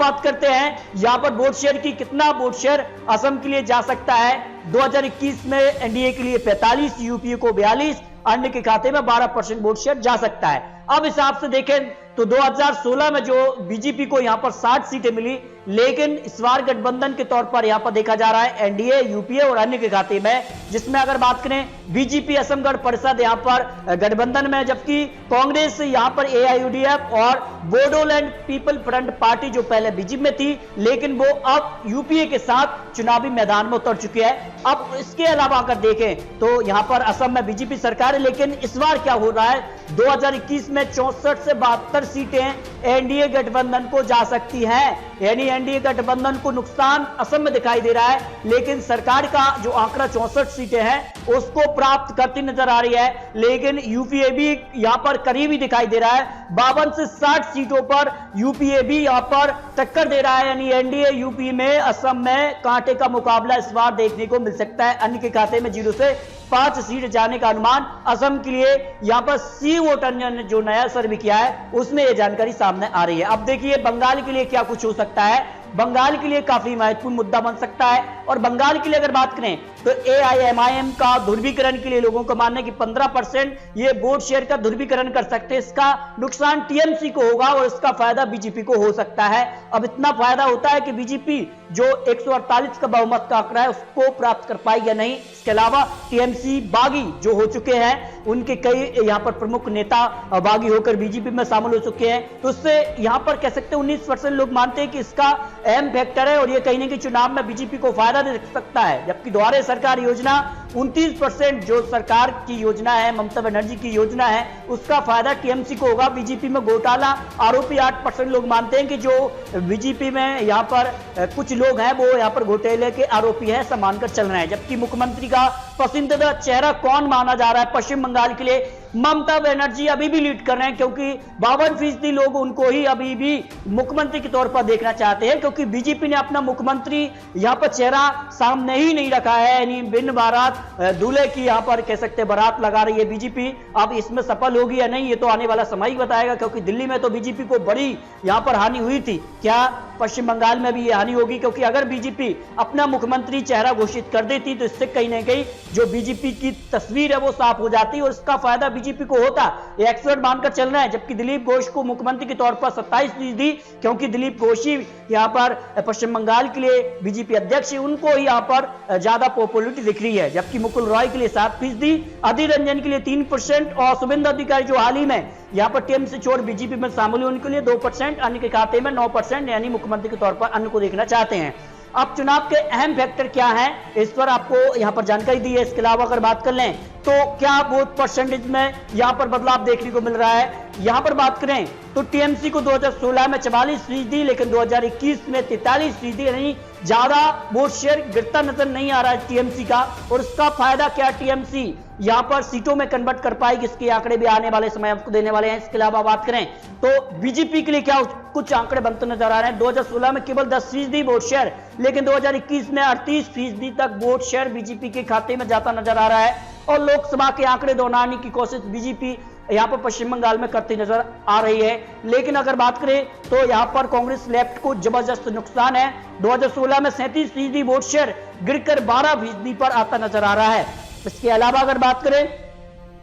बात करते हैं यहां पर वोट शेयर की, कितना वोट शेयर असम के लिए जा सकता है। 2021 में एनडीए के लिए 45, यूपीए को 42, अन्य के खाते में 12% वोट शेयर जा सकता है। अब हिसाब से देखें तो 2016 में जो बीजेपी को यहां पर 60 सीटें मिली, लेकिन इस बार गठबंधन के तौर पर यहां पर देखा जा रहा है एनडीए, यूपीए और अन्य के खाते में, जिसमें अगर बात करें बीजेपी असम गण परिषद यहां पर गठबंधन में, जबकि कांग्रेस यहां पर एआईयूडीएफ और बोडोलैंड पीपल फ्रंट पार्टी जो पहले बीजेपी में थी, लेकिन वो अब यूपीए के साथ चुनावी मैदान में उतर चुकी है। अब इसके अलावा अगर देखें तो यहां पर असम में बीजेपी सरकार है, लेकिन इस बार क्या हो रहा है, 2021 में 64 से 72 सीटें एनडीए गठबंधन को जा सकती हैं, यानी एनडीए गठबंधन को नुकसान असम में दिखाई दे रहा है, लेकिन सरकार का जो आंकड़ा 64 सीटें हैं उसको प्राप्त करती नजर आ रही है। लेकिन यूपीए भी यहां पर करीबी दिखाई दे रहा है, 52 से 60 सीटों पर यूपीए भी यहां पर टक्कर दे रहा है, यानी एनडीए यूपी में असम में कांटे का मुकाबला इस बार देखने को मिल सकता है। अन्य के खाते में 0 से 5 सीट जाने का अनुमान असम के लिए यहां पर सी वोटर ने जो नया सर्वे किया है उसमें यह जानकारी सामने आ रही है। अब देखिए बंगाल के लिए क्या कुछ हो सकता है, बंगाल के लिए काफी महत्वपूर्ण मुद्दा बन सकता है। और बंगाल के लिए अगर बात करें तो एआईएमआईएम का ध्रुवीकरण के लिए लोगों का मानना है कि 15% ये वोट शेयर का ध्रुवीकरण कर सकते हैं, इसका नुकसान टीएमसी को होगा और इसका फायदा बीजेपी को हो सकता है। अब इतना फायदा होता है कि बीजेपी जो 148 का बहुमत का आंकड़ा है उसको प्राप्त कर पाएगी या नहीं। इसके अलावा टीएमसी बागी जो हो चुके हैं, उनके कई यहां पर प्रमुख नेता बागी होकर बीजेपी में शामिल हो चुके हैं, तो उससे यहां पर कह सकते हैं 19% लोग मानते हैं कि इसका अहम फैक्टर है और ये कहीं ना कहीं चुनाव में बीजेपी को फायदा दे सकता है। जबकि द्वारे सरकार योजना 29% जो सरकार की योजना है, ममता बनर्जी की योजना है, उसका फायदा टीएमसी को होगा। बीजेपी में घोटाला आरोपी 8% लोग मानते हैं कि जो बीजेपी में यहां पर कुछ लोग हैं वो यहां पर घोटाले के आरोपी है, ऐसा मानकर चल रहे हैं। जबकि मुख्यमंत्री का पसंदीदा चेहरा कौन माना जा रहा है पश्चिम बंगाल के लिए, ममता बनर्जी अभी भी लीड कर रहे हैं, क्योंकि 52% लोग उनको ही अभी भी मुख्यमंत्री के तौर पर देखना चाहते हैं, क्योंकि बीजेपी ने अपना मुख्यमंत्री यहां पर चेहरा सामने ही नहीं रखा है। यानी बिन बारात दूल्हे की यहां पर कह सकते बारात लगा रही है बीजेपी। अब इसमें सफल होगी या नहीं ये तो आने वाला समय ही बताएगा, क्योंकि दिल्ली में तो बीजेपी को बड़ी यहां पर हानि हुई थी, क्या पश्चिम बंगाल में भी ये हानि होगी? क्योंकि अगर बीजेपी अपना मुख्यमंत्री चेहरा घोषित कर देती तो इससे कहीं ना कहीं जो बीजेपी की तस्वीर है वो साफ हो जाती और इसका फायदा बीजेपी को होता, ये एक्सपर्ट मानकर चल रहे हैं। जबकि दिलीप घोष को मुख्यमंत्री के तौर पर 27% दी, क्योंकि दिलीप घोष ही यहां पर पश्चिम बंगाल के लिए बीजेपी अध्यक्ष, उनको ही यहां पर ज्यादा पॉपुलरिटी दिख रही है। जबकि मुकुल रॉय के लिए 7% दी, अधीर रंजन के लिए 3% और शुभेंदु अधिकारी जो हाल ही में यहां पर टीएमसी छोड़ बीजेपी में शामिल हुए उनके लिए 2%, अन्य के खाते में 9%, यानी मुख्यमंत्री के तौर पर अन्य को देखना चाहते हैं। अब चुनाव के अहम फैक्टर क्या हैं, इस पर आपको यहां पर जानकारी दी है। इसके अलावा अगर बात कर लें तो क्या वोट परसेंटेज में यहां पर बदलाव देखने को मिल रहा है। यहां पर बात करें तो टीएमसी को 2016 में 44% दी, लेकिन 2021 में 43%, यानी ज्यादा वोट शेयर गिरता नजर नहीं आ रहा है टीएमसी का। और इसका फायदा क्या टीएमसी यहां पर सीटों में कन्वर्ट कर पाएगी, इसके आंकड़े भी आने वाले समय आपको देने वाले हैं। इसके अलावा बात करें तो बीजेपी के लिए क्या कुछ आंकड़े बनते नजर आ रहे हैं। 2016 में केवल 10% वोट शेयर, लेकिन 2021 में 38% तक वोट शेयर बीजेपी के खाते में जाता नजर आ रहा है। और लोकसभा के आंकड़े दोहराने की कोशिश बीजेपी यहां पर पश्चिम बंगाल में करती नजर आ रही है। लेकिन अगर बात करें तो यहां पर कांग्रेस लेफ्ट को जबरदस्त नुकसान है। 2016 में 37% वोट शेयर गिरकर 12% पर आता नजर आ रहा है। इसके अलावा अगर बात करें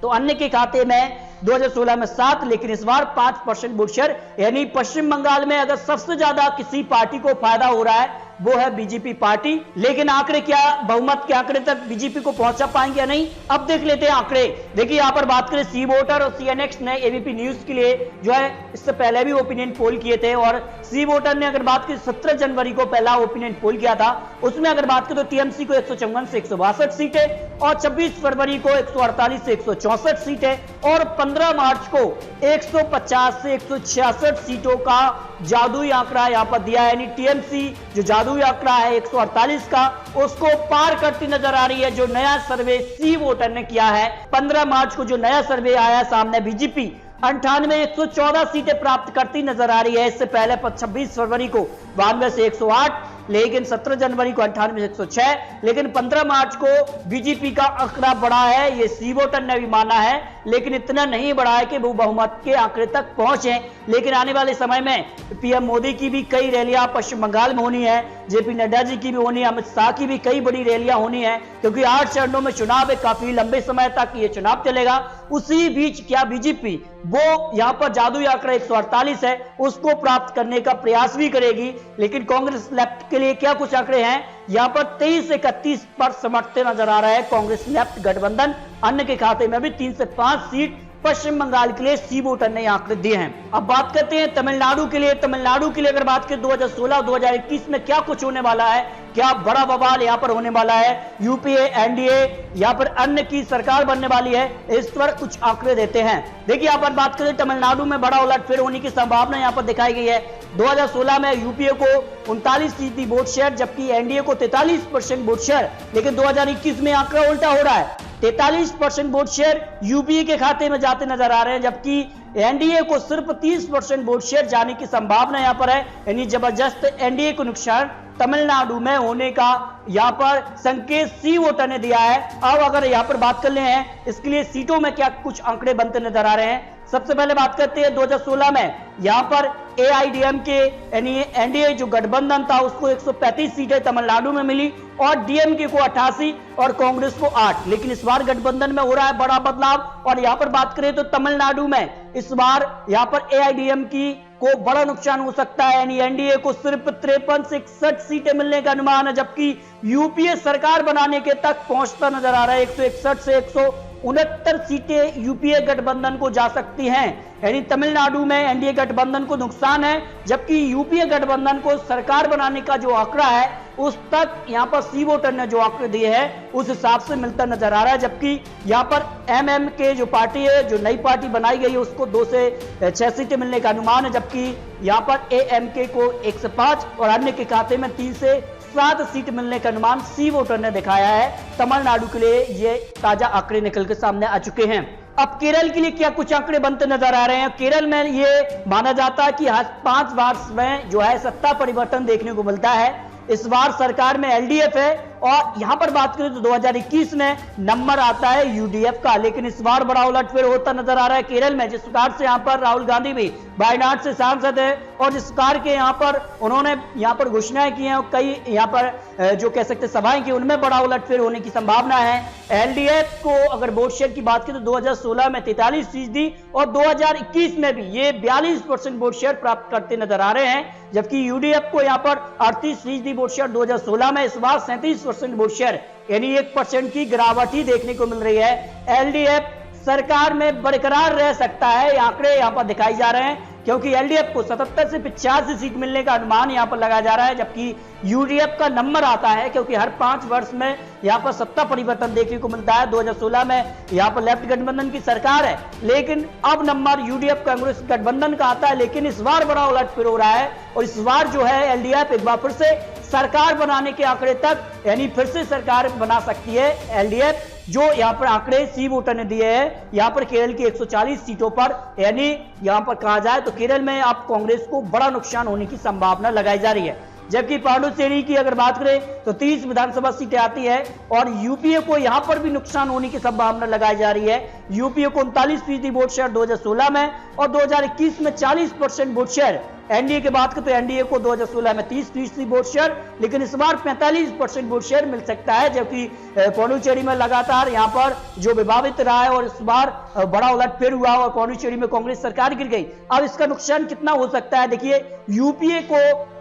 तो अन्य के खाते में 2016 में 7, लेकिन इस बार 5% वोट शेयर, यानी पश्चिम बंगाल में अगर सबसे ज्यादा किसी पार्टी को फायदा हो रहा है वो है बीजेपी पार्टी। लेकिन आंकड़े क्या बहुमत के आंकड़े तक बीजेपी को पहुंचा पाएंगे या नहीं, अब देख लेते हैं आंकड़े। देखिए यहां पर बात करें सी वोटर और सीएनएक्स ने एबीपी न्यूज के लिए जो है इससे पहले भी ओपिनियन पोल किए थे, और सी वोटर ने अगर बात करें 17 जनवरी को पहला ओपिनियन पोल किया था, उसमें अगर बात करें तो टीएमसी को 154 से 162 सीटें और 26 फरवरी को 148 से 164 सीटें और 15 मार्च को 150 से 166 सीटों का जादुई आंकड़ा यहां पर दिया है। यानी टीएमसी जो जादुई आंकड़ा है 148 का, उसको पार करती नजर आ रही है। जो नया सर्वे सी वोटर ने किया है 15 मार्च को, जो नया सर्वे आया सामने, बीजेपी 98 114 सीटें प्राप्त करती नजर आ रही है। इससे पहले 26 फरवरी को 92 से 108, लेकिन 17 जनवरी को 98 से 106, लेकिन 15 मार्च को बीजेपी का आंकड़ा बढ़ा है, ये सी वोटर ने भी माना है, लेकिन इतना नहीं बढ़ा है कि वो बहुमत के आंकड़े तक पहुंचे। लेकिन आने वाले समय में पीएम मोदी की भी कई रैलियां पश्चिम बंगाल में होनी है, जेपी नड्डा जी की भी होनी है, अमित शाह की भी कई बड़ी रैलियां होनी है, क्योंकि 8 चरणों में चुनाव है, काफी लंबे समय तक ये चुनाव चलेगा। उसी बीच क्या बीजेपी वो यहां पर जादुई आंकड़ा 148 है उसको प्राप्त करने का प्रयास भी करेगी। लेकिन कांग्रेस लेफ्ट के लिए क्या कुछ आंकड़े हैं, यहां पर 23 से 31 पर समर्थते नजर आ रहा है कांग्रेस लेफ्ट गठबंधन। अन्य के खाते में भी 3 से 5 सीट पश्चिम बंगाल के लिए सी वोटर ने आंकड़े दिए हैं। अब बात करते हैं तमिलनाडु के लिए। तमिलनाडु के लिए अगर बात करें 2016-2021 में क्या कुछ होने वाला है, क्या बड़ा बवाल यहां पर होने वाला है, यूपीए एनडीए यहां पर अन्य की सरकार बनने वाली है, इस पर कुछ आंकड़े देते हैं। देखिए यहां पर बात करें तमिलनाडु में बड़ा उलटफेर होने की संभावना यहां पर दिखाई गई है। 2016 में यूपीए को 39% वोट शेयर, जबकि एनडीए को 43% वोट शेयर, लेकिन 2021 में आंकड़ा उल्टा हो रहा है। 43% वोट शेयर यूपीए के खाते में जाते नजर आ रहे हैं, जबकि एनडीए को सिर्फ 30% वोट शेयर जाने की संभावना यहां पर है। यानी जबरदस्त एनडीए को नुकसान तमिलनाडु में होने का यहां पर संकेत सी वोटर ने दिया है। अब अगर यहां पर बात कर ले हैं इसके लिए सीटों में क्या कुछ आंकड़े बनते नजर आ रहे हैं। सबसे पहले बात करते हैं 2016 में यहां पर एआईडीएमके यानी एनडीए जो गठबंधन था उसको 135 सीटें तमिलनाडु में मिली और डीएमके को 88 और कांग्रेस को 8। लेकिन इस बार गठबंधन में हो रहा है बड़ा बदलाव और यहां पर बात करें तो तमिलनाडु में इस बार यहां पर एआईडीएमके को बड़ा नुकसान हो सकता है। यानी एनडीए को सिर्फ 53 से 61 सीटें मिलने का अनुमान है, जबकि यूपीए सरकार बनाने के तक पहुंचता नजर आ रहा है। 161 से 169 सीटें यूपीए गठबंधन को जा सकती हैं। यानी तमिलनाडु में एनडीए गठबंधन को नुकसान है, जबकि यूपीए गठबंधन को सरकार बनाने का जो आंकड़ा है उस तक यहां पर सी वोटर ने जो आंकड़े दिए हैं उस हिसाब से मिलता नजर आ रहा है। जबकि यहां पर एमएमके जो पार्टी है, जो नई पार्टी बनाई गई है, उसको 2 से 6 सीटें मिलने का अनुमान है, जबकि यहां पर एएमके को 1 से 5 और अन्य के खाते में 3 से 7 सीट मिलने का अनुमान सी वोटर ने दिखाया है। तमिलनाडु के लिए ये ताजा आंकड़े निकल के सामने आ चुके हैं। अब केरल के लिए क्या कुछ आंकड़े बनते नजर आ रहे हैं। केरल में ये माना जाता है कि हर 5 वर्ष में जो है सत्ता परिवर्तन देखने को मिलता है। इस बार सरकार में एलडीएफ है और यहां पर बात करें तो 2021 में नंबर आता है यूडीएफ का, लेकिन इस बार बड़ा उलटफेर होता नजर आ रहा है केरल में। जिस प्रकार से यहां पर राहुल गांधी भी वायनाड से सांसद है और जिस प्रकार के यहां पर उन्होंने यहां पर घोषणाएं की हैं, कई यहां पर जो कह सकते सभाएं की, उनमें बड़ा उलटफेर होने की संभावना है। एलडीएफ को अगर वोट शेयर की बात करें तो 2016 में 43% और 2021 में भी ये 42% वोट शेयर प्राप्त करते नजर आ रहे हैं, जबकि यूडीएफ को यहां पर 38% वोट शेयर 2016 में, इस बार 37% वोट शेयर यानी 1% की गिरावट ही देखने को मिल रही है। एलडीएफ सरकार में बरकरार रह सकता है, आंकड़े यहां पर दिखाई जा रहे हैं, क्योंकि एलडीएफ को 77 से 85 सीट मिलने का अनुमान यहां पर लगाया जा रहा है, जबकि यूडीएफ का नंबर आता है क्योंकि हर 5 वर्ष में यहां पर सत्ता परिवर्तन देखने को मिलता है। 2016 में यहां पर लेफ्ट गठबंधन की सरकार है, लेकिन अब नंबर यूडीएफ कांग्रेस गठबंधन का आता है। लेकिन इस बार बड़ा उलटफेर हो रहा है और इस बार जो है एलडीएफ एक बार फिर से सरकार बनाने के आंकड़े तक यानी फिर से सरकार बना सकती है एलडीएफ, जो यहां पर आंकड़े सी वोटर ने दिए हैं। यहां पर केरल की 140 सीटों पर यानी यहां पर कहा जाए तो केरल में अब कांग्रेस को बड़ा नुकसान होने की संभावना लगाई जा रही है। जबकि पांडुचेरी की अगर बात करें तो 30 विधानसभा सीटें आती है और यूपीए को यहां पर भी नुकसान होने की संभावना लगाई जा रही है। यूपीए को 39% वोट शेयर 2016 में और 2021 में 40% वोट शेयर। एनडीए की बात करें तो एनडीए को 2016 में 30% वोट शेयर, लेकिन इस बार 45% वोट शेयर मिल सकता है, जबकि पांडुचेरी में लगातार यहां पर जो विभाजित रहा है और इस बार बड़ा उलटफेर हुआ और पांडुचेरी में कांग्रेस सरकार गिर गई। अब इसका नुकसान कितना हो सकता है, देखिए यूपीए को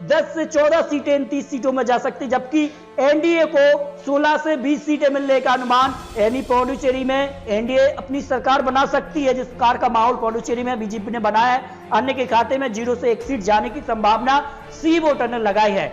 10 से 14 सीटें इन 30 सीटों में जा सकती, जबकि एनडीए को 16 से 20 सीटें मिलने का अनुमान। यानी पांडुचेरी में एनडीए अपनी सरकार बना सकती है, जिस प्रकार का माहौल पांडुचेरी में बीजेपी ने बनाया है। अन्य के खाते में 0 से 1 सीट जाने की संभावना सी वोटर ने लगाई है।